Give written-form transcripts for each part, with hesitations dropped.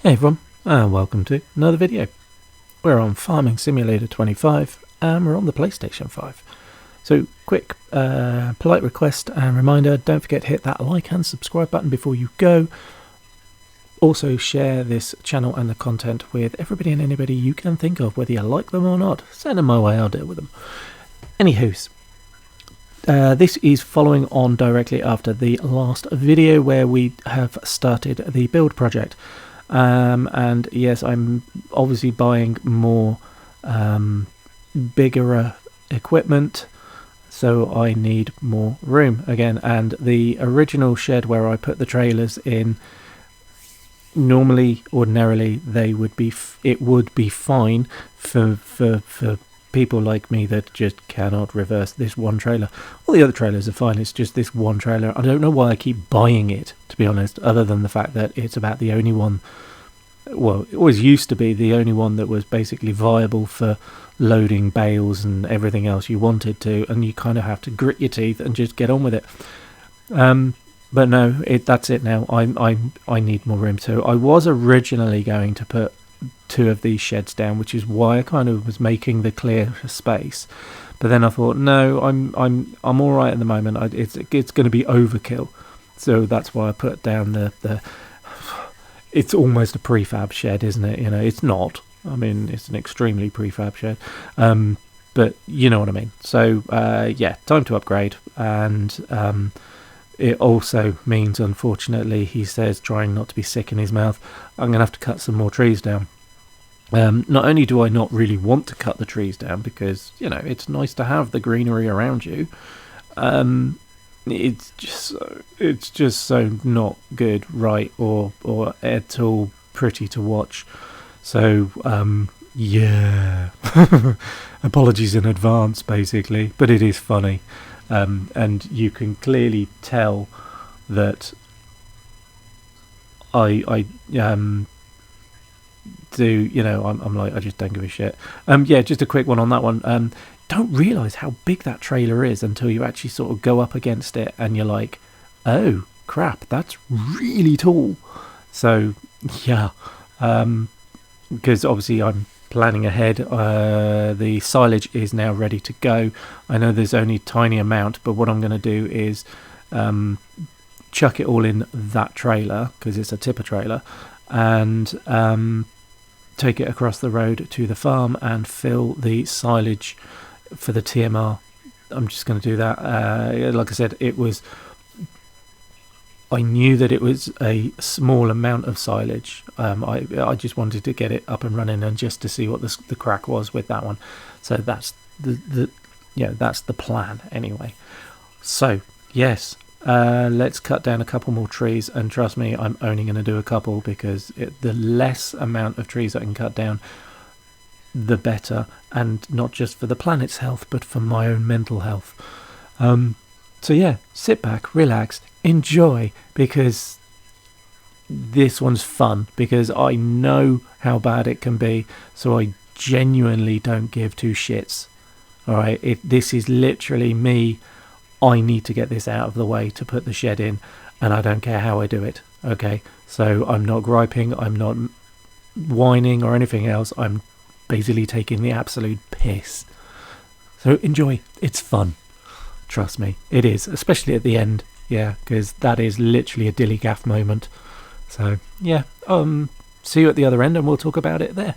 Hey everyone, and welcome to another video. We're on Farming Simulator 25 and we're on the PlayStation 5. So quick polite request and reminder, don't forget to hit that like and subscribe button before you go. Also share this channel and the content with everybody and anybody you can think of, whether you like them or not. Send them my way, I'll deal with them. Anywho's, this is following on directly after the last video where we have started the build project. And yes, I'm obviously buying more bigger equipment, so I need more room again. And the original shed where I put the trailers in, ordinarily they would be it would be fine for people like me that just cannot reverse this one trailer. All the other trailers are fine, it's just this one trailer. I don't know why I keep buying it, to be honest, other than the fact that it's about the only one, well, it always used to be the only one that was basically viable for loading bales and everything else you wanted to, and you kind of have to grit your teeth and just get on with it. But no, that's it now. I need more room. So I was originally going to put 2 of these sheds down, which is why I kind of was making the clear space. But then I thought, no, I'm all right at the moment. It's going to be overkill, so that's why I put down the. It's almost a prefab shed, isn't it? You know, it's not. I mean, it's an extremely prefab shed, but you know what I mean. So yeah, time to upgrade, and it also means, unfortunately, he says, trying not to be sick in his mouth, I'm going to have to cut some more trees down. Not only do I not really want to cut the trees down, because, you know, it's nice to have the greenery around you, it's just so not good, right, or at all pretty to watch. So, yeah, apologies in advance, basically, but it is funny. And you can clearly tell that I do, you know, I'm like, I just don't give a shit. Yeah, just a quick one on that one. Don't realise how big that trailer is until you actually sort of go up against it and you're like, oh crap, that's really tall. So yeah, because obviously I'm planning ahead. The silage is now ready to go. I know there's only a tiny amount, but what I'm going to do is chuck it all in that trailer, because it's a tipper trailer, and take it across the road to the farm and fill the silage for the TMR. I'm just going to do that. Like I said, I knew that it was a small amount of silage. I just wanted to get it up and running and just to see what the crack was with that one. So that's that's the plan anyway. So yes, let's cut down a couple more trees, and trust me, I'm only going to do a couple, because the less amount of trees I can cut down, the better, and not just for the planet's health, but for my own mental health. So yeah, sit back, relax, enjoy, because this one's fun, because I know how bad it can be, so I genuinely don't give 2 shits. Alright, this is literally me. I need to get this out of the way to put the shed in, and I don't care how I do it. Okay, so I'm not griping, I'm not whining or anything else. I'm basically taking the absolute piss. So enjoy, it's fun. Trust me, it is, especially at the end. Yeah, because that is literally a dilly gaff moment. So yeah, see you at the other end and we'll talk about it there.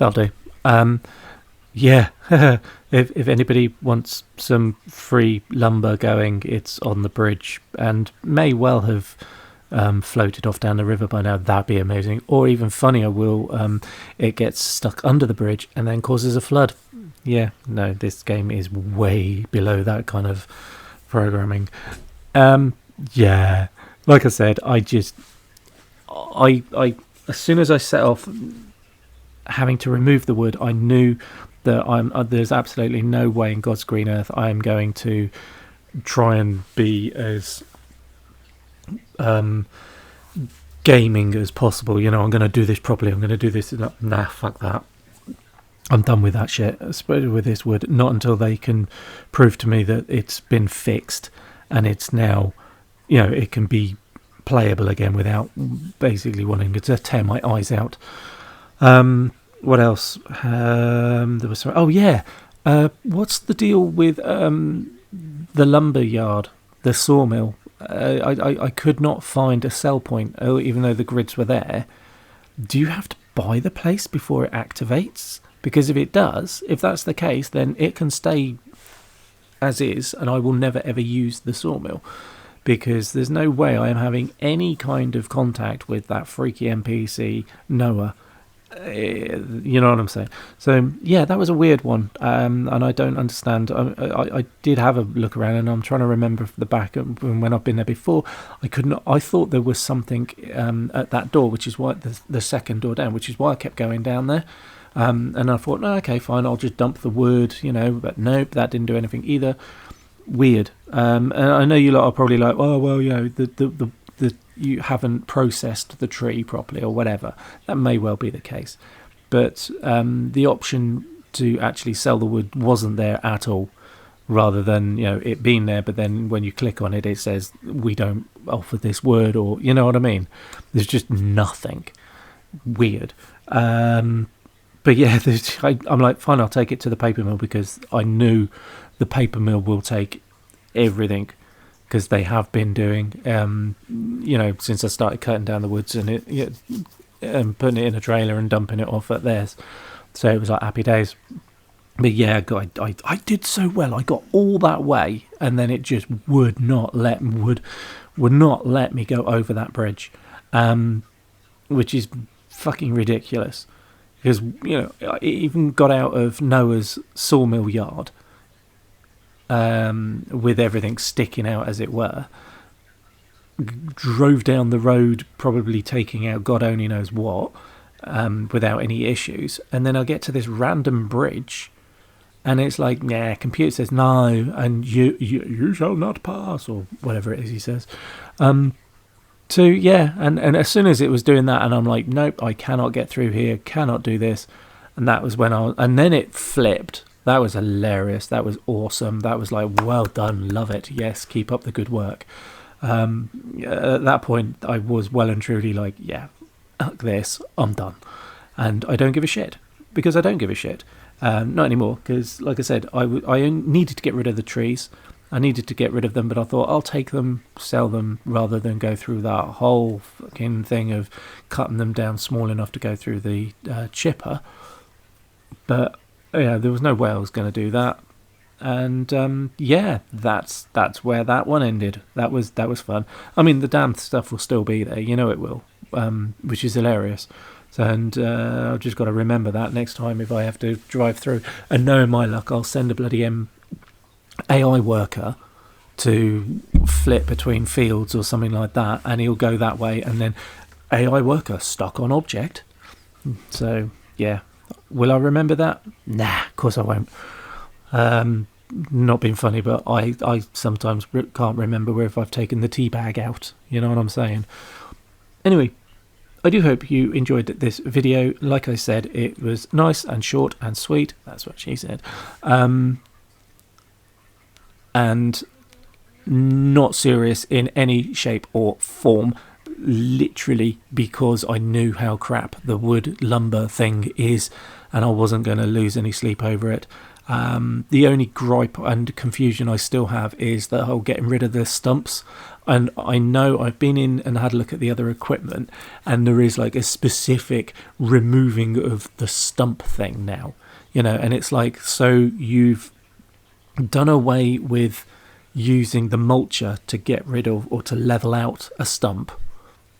That'll do. Yeah. If anybody wants some free lumber going, it's on the bridge and may well have floated off down the river by now. That'd be amazing. Or even funnier, it gets stuck under the bridge and then causes a flood. Yeah, no, this game is way below that kind of programming. Yeah, like I said, I as soon as I set off having to remove the wood, I knew that there's absolutely no way in God's green earth I am going to try and be as gaming as possible. You know, I'm going to do this properly. I'm going to do this. Nah, fuck that. I'm done with that shit, especially with this wood. Not until they can prove to me that it's been fixed and it's now, you know, it can be playable again without basically wanting to tear my eyes out. What else? There was some. Oh yeah. What's the deal with the lumber yard, the sawmill? I could not find a sell point, even though the grids were there. Do you have to buy the place before it activates? Because if it does, if that's the case, then it can stay as is, and I will never ever use the sawmill. Because there's no way I am having any kind of contact with that freaky NPC Noah. You know what I'm saying? So yeah, that was a weird one, and I don't understand. I did have a look around, and I'm trying to remember the back when I've been there before. I thought there was something at that door, which is why the second door down, which is why I kept going down there. And I thought, no, okay, fine, I'll just dump the wood, you know. But nope, that didn't do anything either. Weird. And I know you lot are probably like, oh well, you know, the you haven't processed the tree properly or whatever. That may well be the case, but the option to actually sell the wood wasn't there at all, rather than, you know, it being there, but then when you click on it, it says we don't offer this wood, or you know what I mean. There's just nothing. Weird. But yeah, I'm like, fine, I'll take it to the paper mill, because I knew the paper mill will take everything, because they have been doing, you know, since I started cutting down the woods and and putting it in a trailer and dumping it off at theirs. So it was like happy days. But yeah, I did so well. I got all that way, and then it just would not let me go over that bridge, which is fucking ridiculous. Because, you know, it even got out of Noah's sawmill yard, with everything sticking out, as it were, drove down the road, probably taking out God only knows what, without any issues, and then I get to this random bridge, and it's like, yeah, computer says no, and you shall not pass, or whatever it is he says. So yeah, and as soon as it was doing that, and I'm like, nope, I cannot get through here, cannot do this, and that was when and then it flipped. That was hilarious. That was awesome. That was like, well done, love it. Yes, keep up the good work. At that point, I was well and truly like, yeah, fuck this, I'm done. And I don't give a shit, because I don't give a shit. Not anymore, because like I said, I needed to get rid of the trees. I needed to get rid of them, but I thought I'll take them, sell them, rather than go through that whole fucking thing of cutting them down small enough to go through the chipper. But yeah, there was no way I was going to do that, and yeah, that's where that one ended. That was fun. I mean, the damn stuff will still be there, you know it will, which is hilarious. And I've just got to remember that next time if I have to drive through. And knowing my luck, I'll send a bloody AI worker to flip between fields or something like that, and he'll go that way, and then AI worker stuck on object. So yeah, will I remember that? Nah, of course I won't. Not being funny, but I sometimes can't remember if I've taken the tea bag out, you know what I'm saying. Anyway, I do hope you enjoyed this video. Like I said, it was nice and short and sweet. That's what she said. And not serious in any shape or form, literally because I knew how crap the wood lumber thing is, and I wasn't going to lose any sleep over it. The only gripe and confusion I still have is the whole getting rid of the stumps. And I know I've been in and had a look at the other equipment, and there is like a specific removing of the stump thing now, and it's like, so you've done away with using the mulcher to get rid of or to level out a stump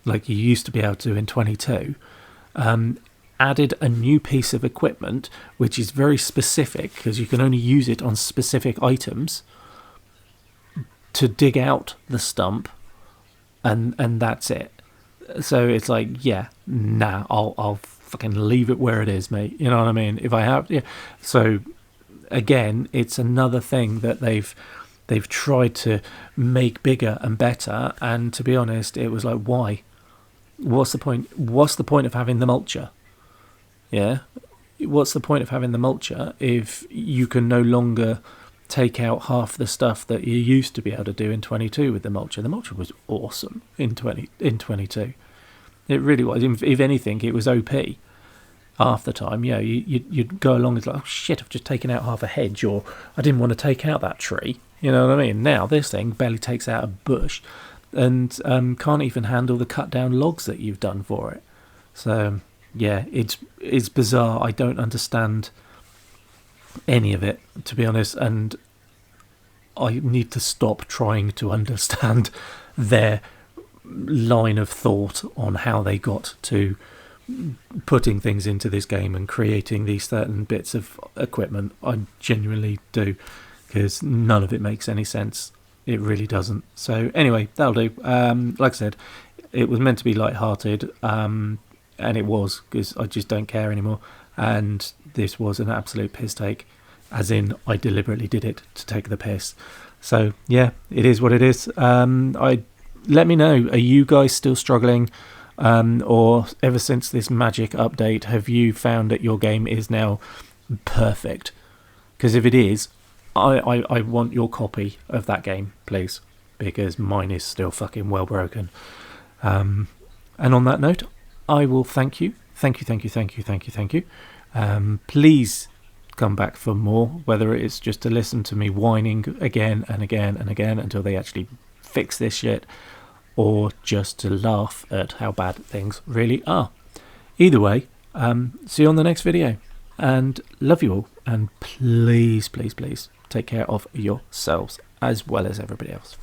like you used to be able to in 22. Added a new piece of equipment which is very specific, because you can only use it on specific items, to dig out the stump, and that's it. So it's like, yeah, nah, I'll fucking leave it where it is, mate. You know what I mean? If I have, yeah. So again, it's another thing that they've tried to make bigger and better. And to be honest, it was like, why? What's the point? What's the point of having the mulcher? Yeah, what's the point of having the mulcher if you can no longer take out half the stuff that you used to be able to do in 22 with the mulcher? The mulcher was awesome in 22. It really was. If anything, it was OP half the time. Yeah, you'd go along and like, oh shit, I've just taken out half a hedge, or I didn't want to take out that tree. You know what I mean? Now this thing barely takes out a bush, and can't even handle the cut down logs that you've done for it. So yeah, it's bizarre. I don't understand any of it, to be honest, and I need to stop trying to understand their line of thought on how they got to putting things into this game and creating these certain bits of equipment. I genuinely do, because none of it makes any sense. It really doesn't. So anyway, that'll do. Like I said, it was meant to be light-hearted, and it was, because I just don't care anymore. And this was an absolute piss take, as in I deliberately did it to take the piss. So yeah, it is what it is. Let me know, are you guys still struggling, or ever since this magic update, have you found that your game is now perfect? Because if it is, I want your copy of that game, please, because mine is still fucking well broken. And on that note, I will thank you. Please come back for more, whether it's just to listen to me whining again and again and again until they actually fix this shit, or just to laugh at how bad things really are. Either way, see you on the next video, and love you all, and please take care of yourselves as well as everybody else.